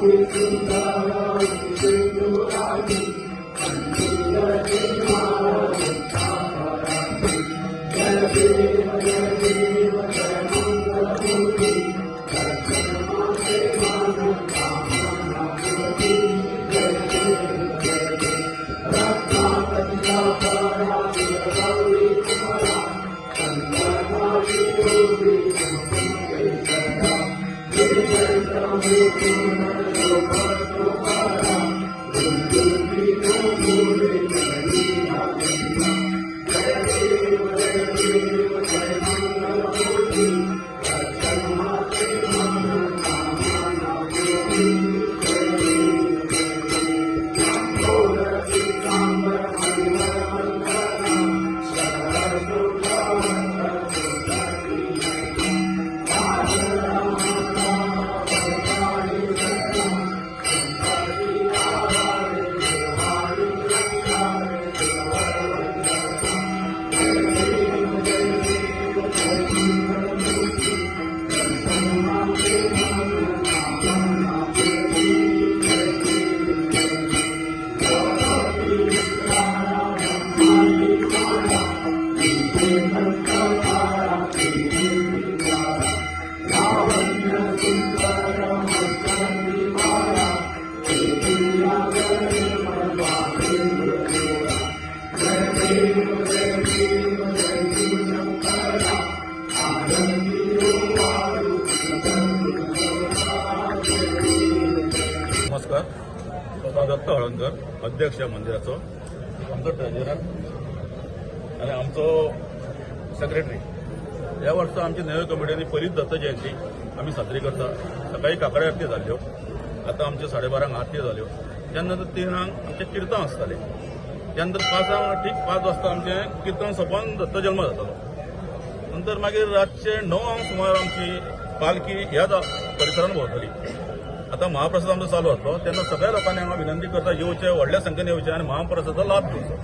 नमस्कार, दत्त हळणकर अध्यक्ष मंदिराचो, आमचो ट्रेजरर आणि आमचो सेक्रेटरी. ह्या वर्सा आमची नेहर कमिटीनी पहिलीच दत्त जयंती आम्ही साजरी करता. सकाळी काकडे आरती जाल्यो, आता आमचे 12:30 आरती जाल्यो. त्यानंतर 3 आमचे कीर्तन आसताले. त्यानंतर 5 ठीक 5 वाजता आमचे कीर्तन सोंपोवन दत्त जल्म जातालो. नंतर मागीर रातचे 9 सुमार आमची पालखी ह्या परिसरान भोंवतली. आता महाप्रसाद आमचो चालू आसलो तेन्ना सगळ्या लोकांनी हांगा विनंती करता येवचे, व्हडल्या संख्येन येवचे आनी महाप्रसादाचो लाभ घेवचो.